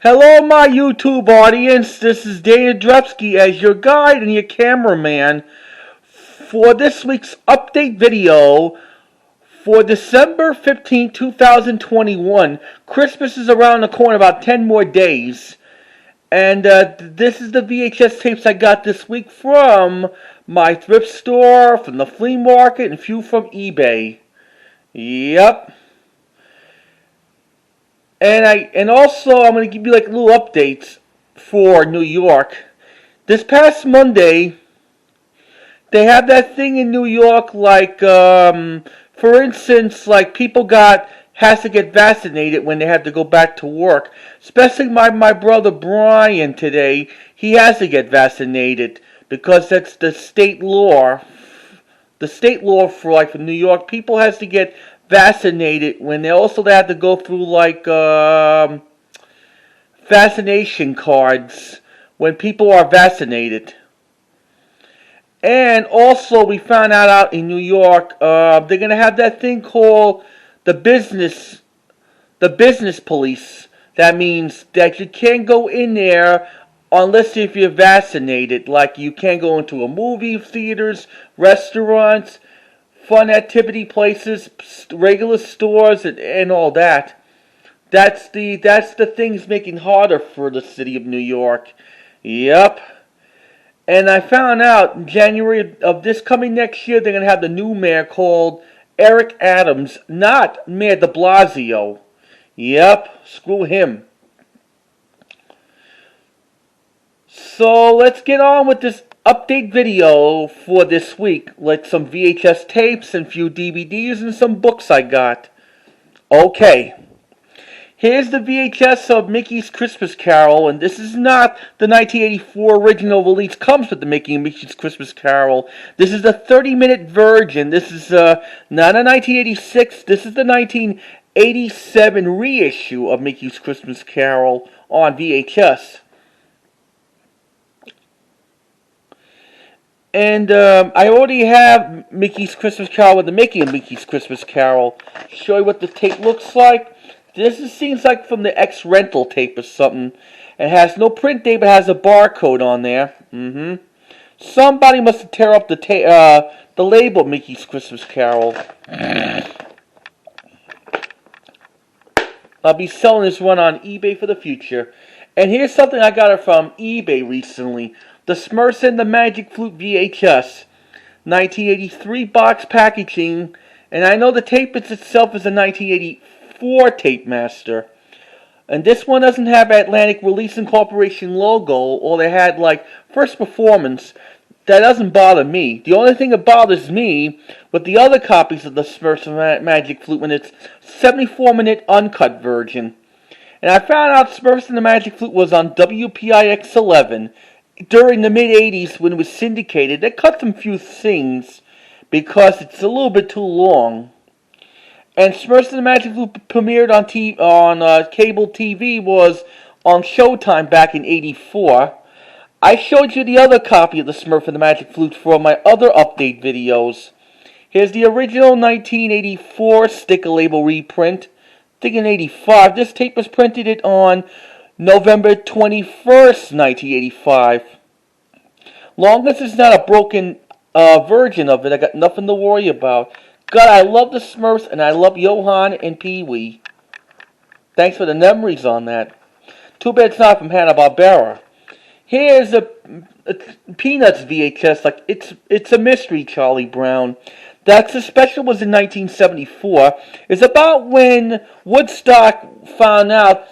Hello, my YouTube audience. This is Dana Drepsky as your guide and your cameraman for this week's update video for December 15, 2021. Christmas is around the corner, about 10 more days. And this is the VHS tapes I got this week from my thrift store, from the flea market, and a few from eBay. Yep. And also I'm gonna give you like little updates for New York. This past Monday, they have that thing in New York, like for instance, like people has to get vaccinated when they have to go back to work. Especially my brother Brian today, he has to get vaccinated because that's the state law. The state law for New York, people has to get vaccinated when they have to go through vaccination cards when people are vaccinated. And also we found out in New York, they're gonna have that thing called the business police. That means that you can't go in there unless if you're vaccinated. Like you can't go into a movie theaters, restaurants, fun activity places, regular stores, and all that. That's the things making harder for the city of New York. Yep. And I found out in January of this coming next year, they're going to have the new mayor called Eric Adams, not Mayor de Blasio. Yep, screw him. So let's get on with this update video for this week. Like some VHS tapes and a few DVDs and some books I got. Okay. Here's the VHS of Mickey's Christmas Carol, and this is not the 1984 original release. Comes with the Mickey and Mickey's Christmas Carol. This is the 30-minute version. This is not a 1986. This is the 1987 reissue of Mickey's Christmas Carol on VHS. And I already have Mickey's Christmas Carol with the Mickey and Mickey's Christmas Carol. Show you what the tape looks like. Seems like from the X-Rental tape or something. It has no print date, but has a barcode on there. Somebody must have tear up the label Mickey's Christmas Carol. I'll be selling this one on eBay for the future. And here's something I got it from eBay recently. The Smurfs and the Magic Flute VHS. 1983 box packaging. And I know the tape itself is a 1984 tape master. And this one doesn't have Atlantic Releasing Corporation logo. Or they had first performance. That doesn't bother me. The only thing that bothers me with the other copies of the Smurfs and Magic Flute when it's 74-minute uncut version. And I found out Smurfs and the Magic Flute was on WPIX 11 during the mid-'80s when it was syndicated. They cut some few things because it's a little bit too long. And Smurfs and the Magic Flute premiered on cable TV was on Showtime back in '84. I showed you the other copy of the Smurf and the Magic Flute for my other update videos. Here's the original 1984 sticker label reprint. I think in '85. This tape was printed on November 21st, 1985. Long as it's not a broken version of it, I got nothing to worry about. God, I love the Smurfs, and I love Johan and Pee-wee. Thanks for the memories on that. Too bad it's not from Hanna-Barbera. Here's a Peanuts VHS. It's a mystery, Charlie Brown. That's the special was in 1974. It's about when Woodstock found out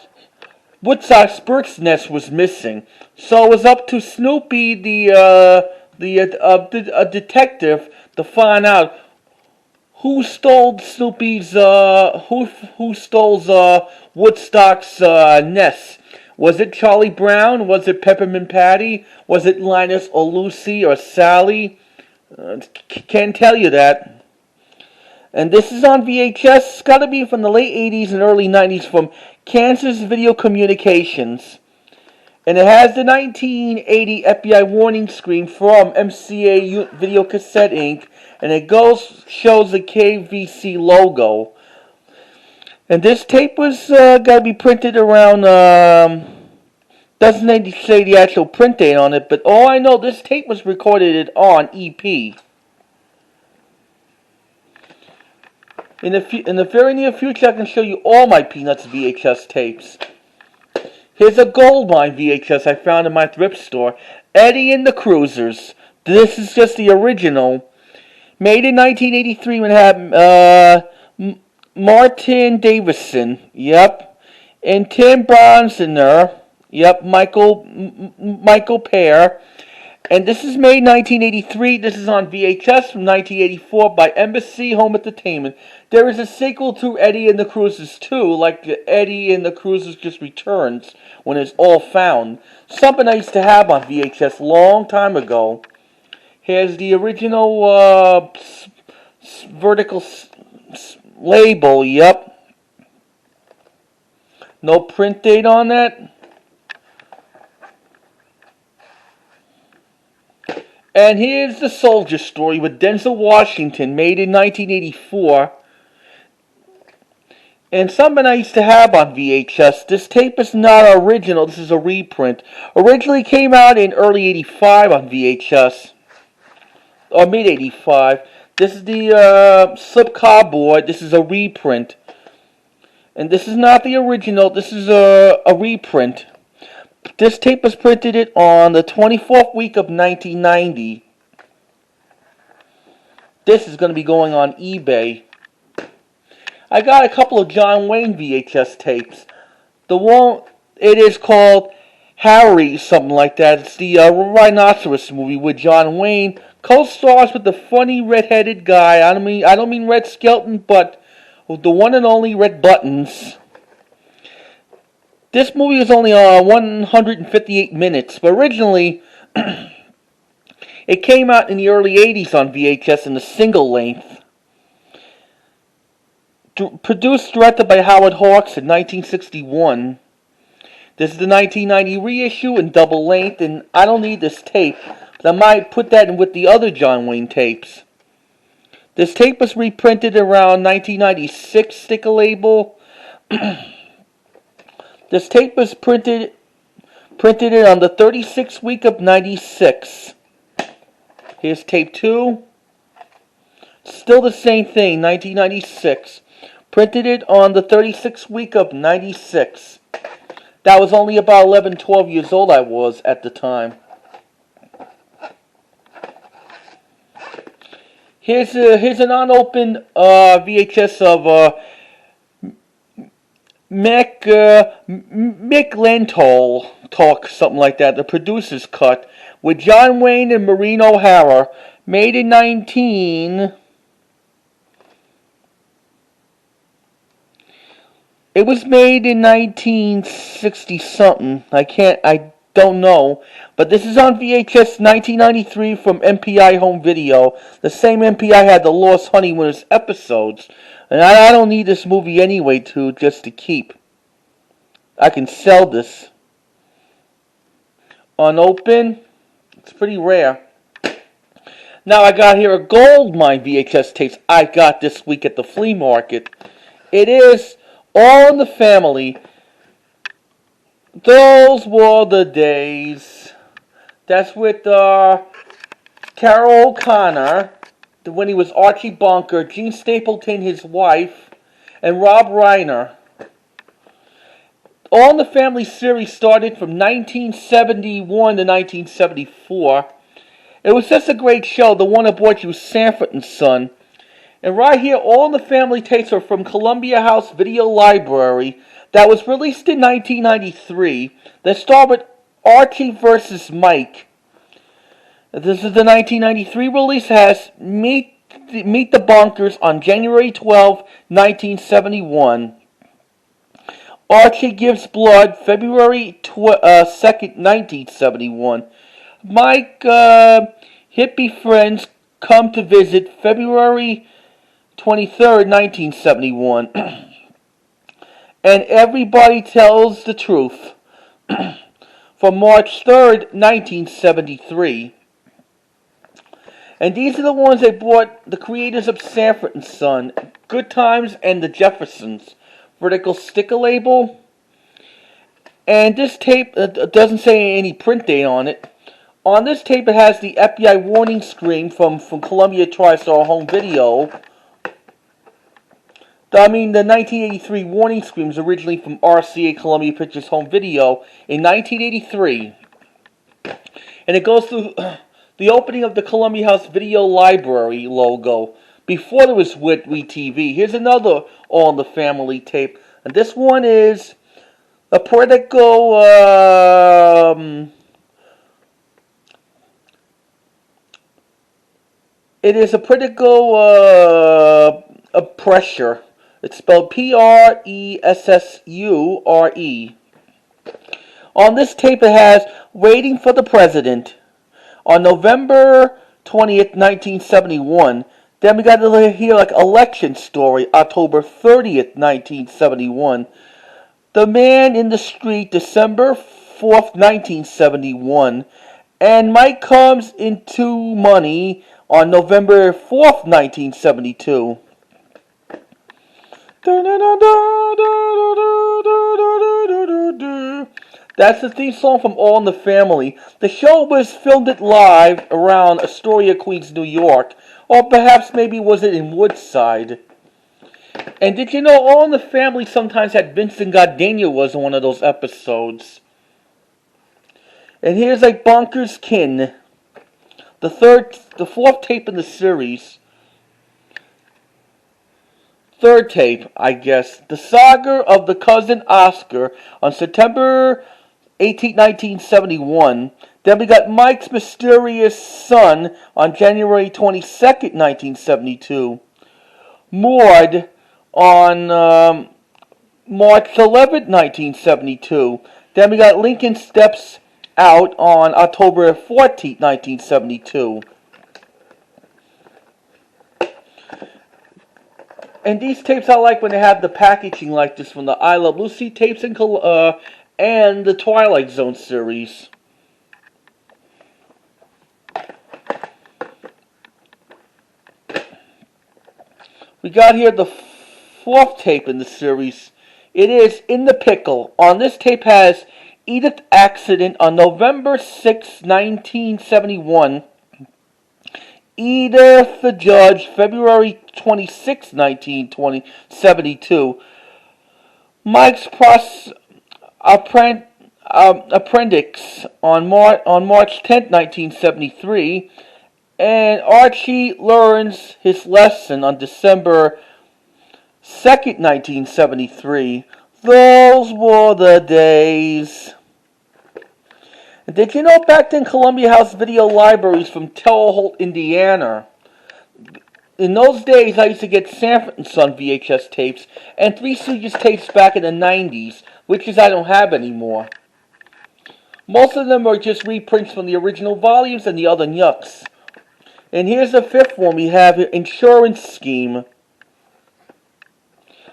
Woodstock's bird's nest was missing. So it was up to Snoopy, the detective, to find out who stole Snoopy's who stole Woodstock's nest. Was it Charlie Brown? Was it Peppermint Patty? Was it Linus or Lucy or Sally? Can't tell you that. And this is on VHS. It's got to be from the late 80s and early 90s from Kansas Video Communications. And it has the 1980 FBI warning screen from MCA Video Cassette Inc. And it shows the KVC logo. And this tape was got to be printed around Doesn't say the actual print date on it, but all I know, this tape was recorded on EP. In the very near future, I can show you all my Peanuts VHS tapes. Here's a goldmine VHS I found in my thrift store. Eddie and the Cruisers. This is just the original. Made in 1983 when it had Martin Davison. Yep. And Tim Bronzener. Yep. Michael Pear. And this is made in 1983. This is on VHS from 1984 by Embassy Home Entertainment. There is a sequel to Eddie and the Cruisers 2, like Eddie and the Cruisers Just Returns, when it's all found. Something I used to have on VHS a long time ago. Here's the original vertical label, yep. No print date on that. And here's the Soldier Story with Denzel Washington, made in 1984. And something I used to have on VHS. This tape is not original, this is a reprint. Originally came out in early 85 on VHS. Or mid 85. This is the slip cardboard. This is a reprint. And this is not the original, this is a reprint. This tape was printed on the 24th week of 1990. This is going to be going on eBay. I got a couple of John Wayne VHS tapes. The one, it is called Harry, something like that. It's the Rhinoceros movie with John Wayne. Co-stars with the funny red-headed guy. I don't mean Red Skelton, but the one and only Red Buttons. This movie was only 158 minutes, but originally it came out in the early 80s on VHS in a single length. Produced, directed by Howard Hawks in 1961. This is the 1990 reissue in double length, and I don't need this tape, but I might put that in with the other John Wayne tapes. This tape was reprinted around 1996, sticker label. This tape was printed on the 36th week of 96. Here's tape 2. Still the same thing, 1996. Printed it on the 36th week of 96. That was only about 11, 12 years old I was at the time. Here's an unopened VHS of Mclintock, something like that, the producer's cut, with John Wayne and Maureen O'Hara, made in 19... It was made in 1960-something. I don't know. But this is on VHS 1993 from MPI Home Video. The same MPI had the Lost Honeymooners episodes. And I don't need this movie anyway, just to keep. I can sell this. Unopened. It's pretty rare. Now I got here a goldmine VHS tapes I got this week at the flea market. It is All in the Family. Those were the days. That's with Carol O'Connor, when he was Archie Bunker, Gene Stapleton, his wife, and Rob Reiner. All in the Family series started from 1971 to 1974. It was just a great show. The one I brought you was Sanford and Son. And right here, All in the Family tapes are from Columbia House Video Library that was released in 1993. That starred with Archie versus Mike. This is the 1993 release. It has Meet the Bonkers on January 12, 1971. Archie Gives Blood, February 2nd, 1971. Mike, Hippie Friends Come to Visit, February 23rd, 1971. And Everybody Tells the Truth, from March 3rd, 1973. And these are the ones they brought the creators of Sanford and Son, Good Times and the Jeffersons. Vertical sticker label. And this tape doesn't say any print date on it. On this tape, it has the FBI warning screen from Columbia TriStar home video. I mean, the 1983 warning screen was originally from RCA Columbia Pictures home video in 1983. And it goes through the opening of the Columbia House Video Library logo before there was WeTV. Here's another All in the Family tape. And this one is a political it is a political pressure. It's spelled Pressure. On this tape it has Waiting for the President on November 20th, 1971. Then we got to hear like Election Story, October 30th, 1971. The Man in the Street, December 4th, 1971. And Mike Comes Into Money on November 4th, 1972. That's the theme song from All in the Family. The show was filmed it live around Astoria, Queens, New York. Or perhaps maybe was it in Woodside. And did you know All in the Family sometimes had Vincent Gardenia was in one of those episodes? And here's like Bonkers Kin. The fourth tape in the series. Third tape, I guess. The Saga of the Cousin Oscar on September 18, 1971. Then we got Mike's Mysterious Son on January 22nd, 1972. Maud on March 11th, 1972. Then we got Lincoln Steps Out on October 14th, 1972. And these tapes I like when they have the packaging like this from the I Love Lucy tapes and the Twilight Zone series. We got here the fourth tape in the series. It is In the Pickle. On this tape has Edith Accident on November 6, 1971. Edith the Judge, February 26, 1972. Mike's Appendix on March 10, 1973. And Archie Learns His Lesson on December 2nd, 1973. Those were the days. Did you know back then Columbia House video libraries from Terre Haute, Indiana? In those days, I used to get Sanford & Son VHS tapes and Three Stooges tapes back in the 90s, which I don't have anymore. Most of them are just reprints from the original volumes and the other yucks. And here's the fifth one we have here, Insurance Scheme.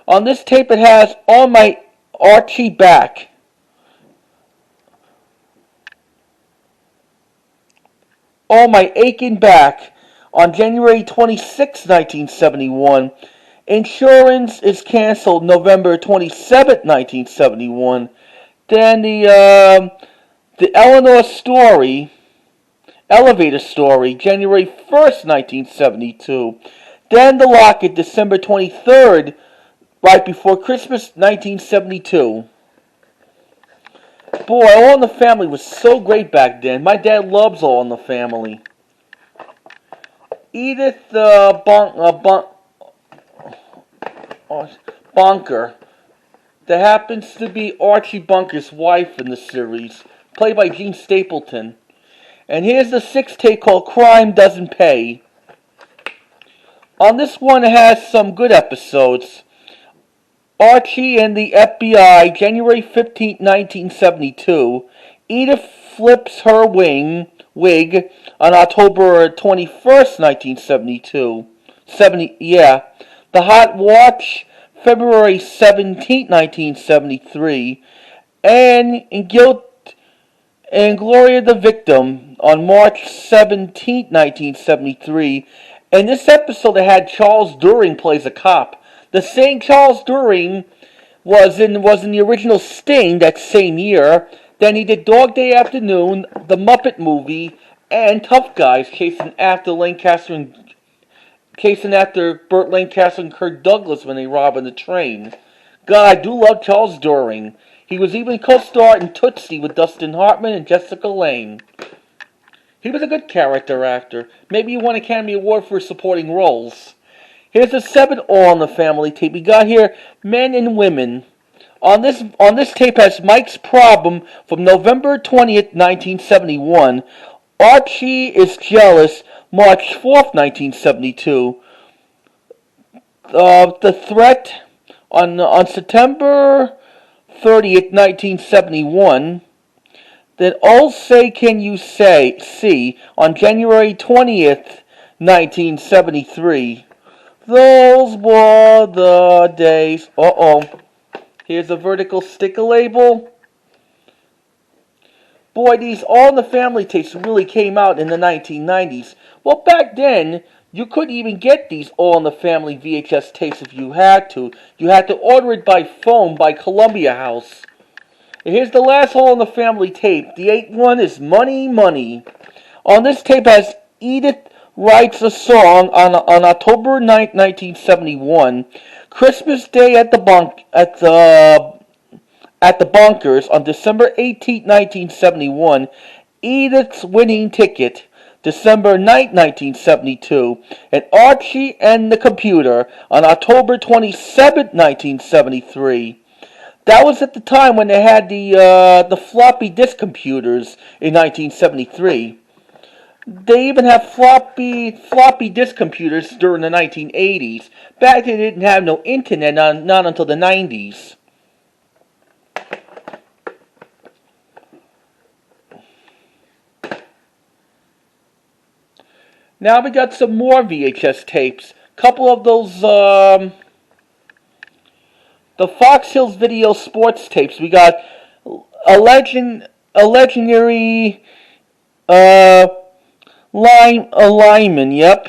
On this tape it has On My Archie Back. On My Aching Back on January 26, 1971. Insurance is canceled November 27, 1971. Then the Elevator Story, January 1st, 1972. Then The Locket, December 23rd, right before Christmas, 1972. Boy, All in the Family was so great back then. My dad loves All in the Family. Edith Bunker, that happens to be Archie Bunker's wife in the series, played by Jean Stapleton. And here's the sixth tape called Crime Doesn't Pay. On this one it has some good episodes. Archie and the FBI, January 15, 1972. Edith flips her wig on October 21st, 1972. The Hot Watch, February 17, 1973. And Guilt and Gloria the Victim on March 17, 1973. And this episode they had Charles During plays a cop. The same Charles During was in the original Sting that same year. Then he did Dog Day Afternoon, The Muppet Movie, and Tough Guys, chasing after Burt Lancaster and Kirk Douglas when they robbed the train. God, I do love Charles During. He was even co-star in Tootsie with Dustin Hartman and Jessica Lange. He was a good character actor. Maybe he won an Academy Award for his supporting roles. Here's the 7 All in the Family tape. We got here Men and Women. On this tape has Mike's Problem from November 20th, 1971. Archie is Jealous, March 4th, 1972. The Threat on September 30th, 1971. Then Oh Say Can You See on January 20th, 1973. Those were the days. Here's a vertical sticker label. Boy, these All in the Family tapes really came out in the 1990s. Well, back then, you couldn't even get these All in the Family VHS tapes if you had to. You had to order it by phone by Columbia House. And here's the last All in the Family tape. The 8th one is Money, Money. On this tape has Edith writes a song on October 9th, 1971. Christmas Day at the Bunkers on December 18th, 1971. Edith's Winning Ticket, December 9th, 1972. And Archie and the Computer on October 27th, 1973. That was at the time when they had the floppy disk computers in 1973. They even have floppy disk computers during the 1980s. Back then, they didn't have no internet, not until the 90s. Now we got some more VHS tapes. Couple of those, the Fox Hills Video Sports tapes. We got a legendary, Linemen, yep.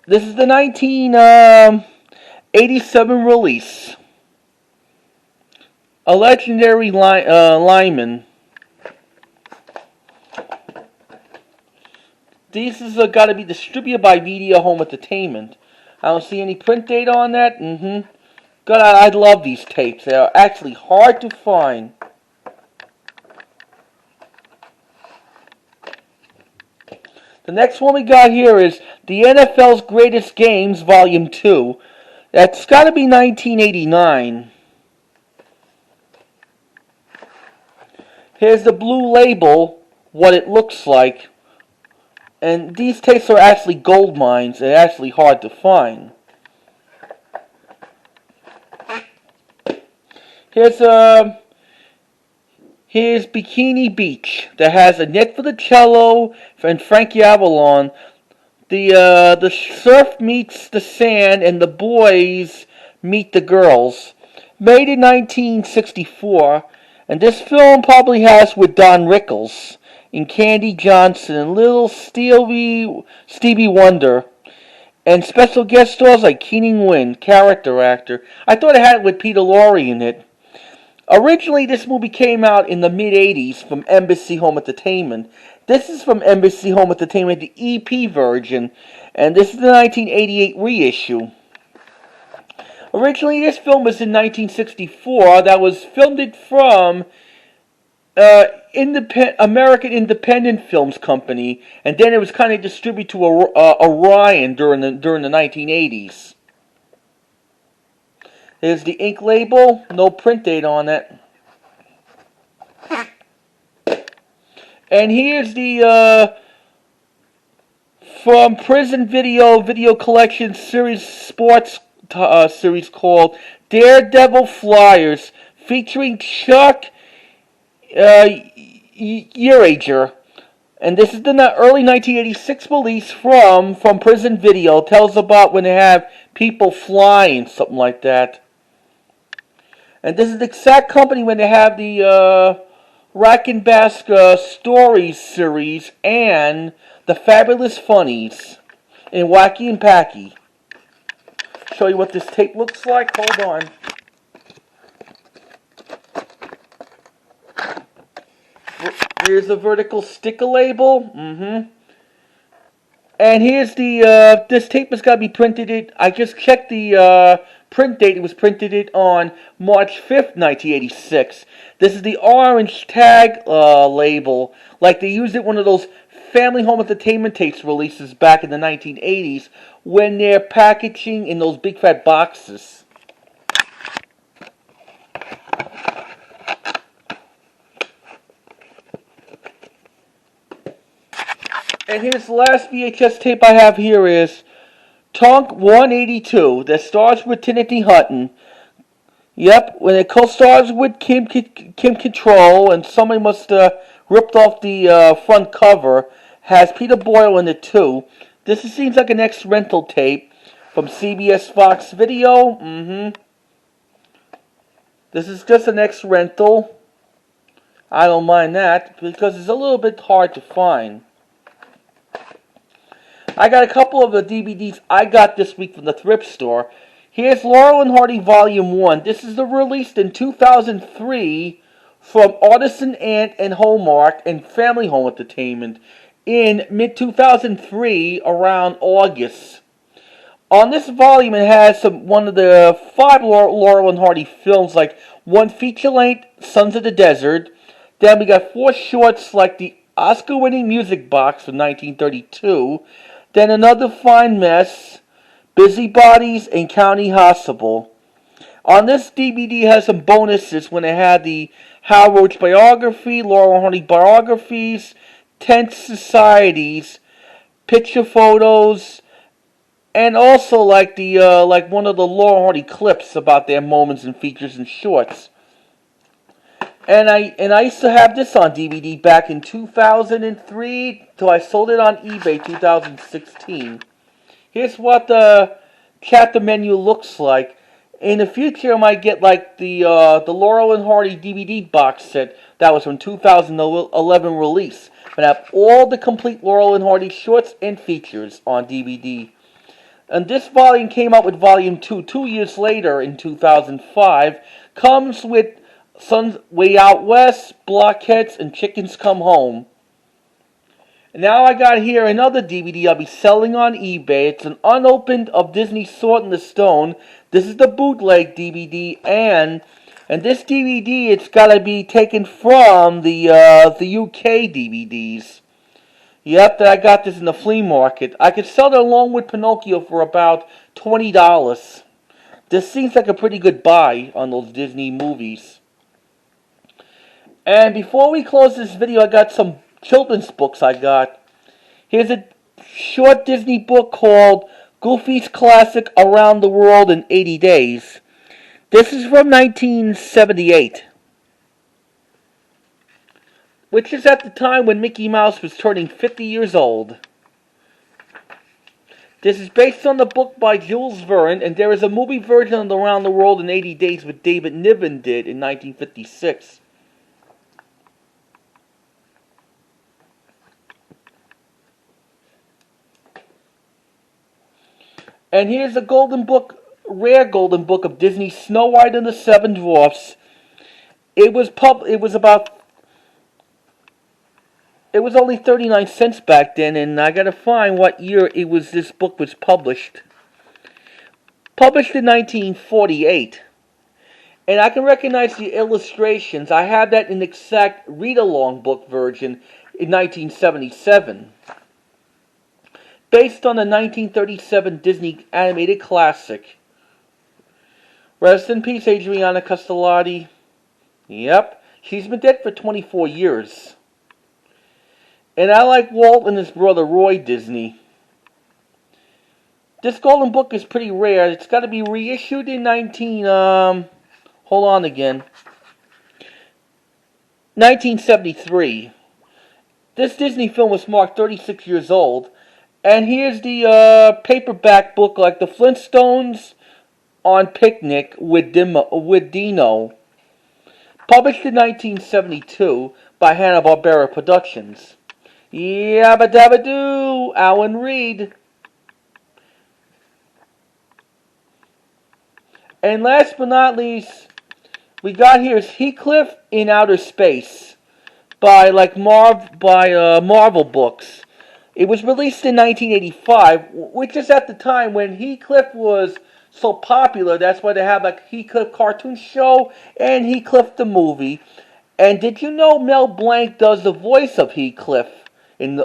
This is the 1987 release. A Legendary Linemen. These is got to be distributed by Video Home Entertainment. I don't see any print date on that. God, I love these tapes. They are actually hard to find. The next one we got here is the NFL's Greatest Games, Volume 2. That's got to be 1989. Here's the blue label, what it looks like. And these tapes are actually gold mines. They're actually hard to find. Here's Bikini Beach that has Annette for the cello and Frankie Avalon. The surf meets the sand and the boys meet the girls. Made in 1964, and this film probably has with Don Rickles and Candy Johnson and little Stevie Wonder. And special guest stars like Keenan Wynn, character actor. I thought it had with Peter Lorre in it. Originally, this movie came out in the mid-'80s from Embassy Home Entertainment. This is from Embassy Home Entertainment, the EP version, and this is the 1988 reissue. Originally, this film was in 1964. That was filmed from American Independent Films Company, and then it was kind of distributed to Orion during the 1980s. Here's the ink label, no print date on it. And here's the from Prison Video Collection series sports series called Daredevil Flyers, featuring Chuck Yearager. And this is the early 1986 release from Prison Video. It tells about when they have people flying, something like that. And this is the exact company when they have the Rack and Bask Stories series and the Fabulous Funnies in Wacky and Packy. Show you what this tape looks like. Hold on. Here's a vertical sticker label. And here's the, this tape has got to be printed. I just checked the print date. It was printed on March 5th, 1986. This is the orange tag label, like they used it one of those family home entertainment tapes releases back in the 1980s when they're packaging in those big fat boxes. And here's the last VHS tape I have here is Tonk 182 that stars with Timothy Hutton. Yep, when it co-stars with Kim Control, and somebody must have ripped off the front cover, has Peter Boyle in it too. This seems like an ex-rental tape from CBS Fox Video. This is just an ex-rental. I don't mind that because it's a little bit hard to find. I got a couple of the DVDs I got this week from the thrift store. Here's Laurel and Hardy Volume 1. This is released in 2003 from Artisan Ant and Hallmark and Family Home Entertainment in mid-2003 around August. On this volume it has one of the 5 Laurel and Hardy films, like one feature-length, Sons of the Desert. Then we got 4 shorts like the Oscar-winning Music Box from 1932. Then Another Fine Mess, Busybodies, and County Hospital. On this DVD has some bonuses when it had the Hal Roach biography, Laurel and Hardy biographies, Tent Societies, picture photos, and also like the like one of the Laurel and Hardy clips about their moments and features and shorts. And I used to have this on DVD back in 2003 till I sold it on eBay 2016. Here's what the chapter menu looks like. In the future, I might get like the Laurel and Hardy DVD box set that was from 2011 release. But I have all the complete Laurel and Hardy shorts and features on DVD. And this volume came out with Volume 2 2 years later in 2005. Comes with Sun's Way Out West, Blockheads, and Chickens Come Home. And now I got here another DVD I'll be selling on eBay. It's an unopened of Disney's Sword in the Stone. This is the bootleg DVD, and this DVD, it's got to be taken from the UK DVDs. Yep, I got this in the flea market. I could sell it along with Pinocchio for about $20. This seems like a pretty good buy on those Disney movies. And before we close this video, I got some children's books I got. Here's a short Disney book called Goofy's Classic Around the World in 80 Days. This is from 1978, which is at the time when Mickey Mouse was turning 50 years old. This is based on the book by Jules Verne, and there is a movie version of Around the World in 80 Days which David Niven did in 1956. And here's a golden book, rare golden book of Disney's Snow White and the Seven Dwarfs. It was only 39 cents back then, and I gotta find what year this book was published. Published in 1948. And I can recognize the illustrations. I have that in the exact read-along book version in 1977. Based on the 1937 Disney animated classic. Rest in peace, Adriana Castellati. Yep, she's been dead for 24 years. And I like Walt and his brother Roy Disney. This golden book is pretty rare. It's got to be reissued in 1973. This Disney film was marked 36 years old. And here's the paperback book, like the Flintstones on Picnic with Dino. Published in 1972 by Hanna-Barbera Productions. Yabba dabba doo, Alan Reed. And last but not least, we got here is Heathcliff in Outer Space. by Marvel books. It was released in 1985, which is at the time when Heathcliff was so popular. That's why they have like Heathcliff cartoon show and Heathcliff the movie. And did you know Mel Blanc does the voice of Heathcliff back in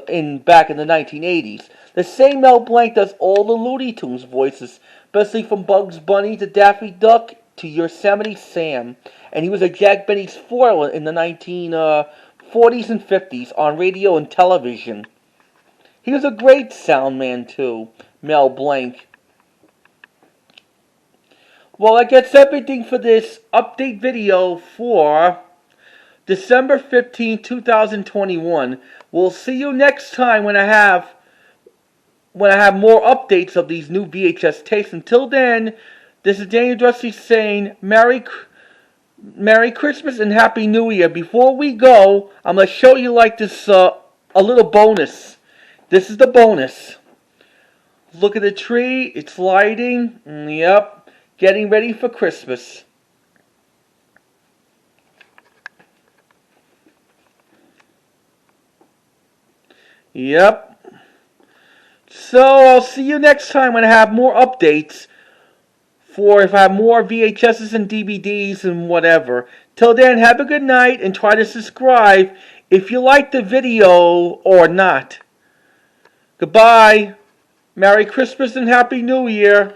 the 1980s? The same Mel Blanc does all the Looney Tunes voices, especially from Bugs Bunny to Daffy Duck to Yosemite Sam. And he was a Jack Benny's foil in the 1940s and 50s on radio and television. He was a great sound man too, Mel Blanc. Well, that gets everything for this update video for December 15, 2021. We'll see you next time when I have more updates of these new VHS tapes. Until then, this is Daniel Drusty saying Merry Christmas and Happy New Year. Before we go, I'm going to show you like this a little bonus. This is the bonus. Look at the tree. It's lighting. Yep. Getting ready for Christmas. Yep. So I'll see you next time when I have more updates. If I have more VHSs and DVDs and whatever. Till then, have a good night and try to subscribe if you like the video or not. Goodbye. Merry Christmas and Happy New Year.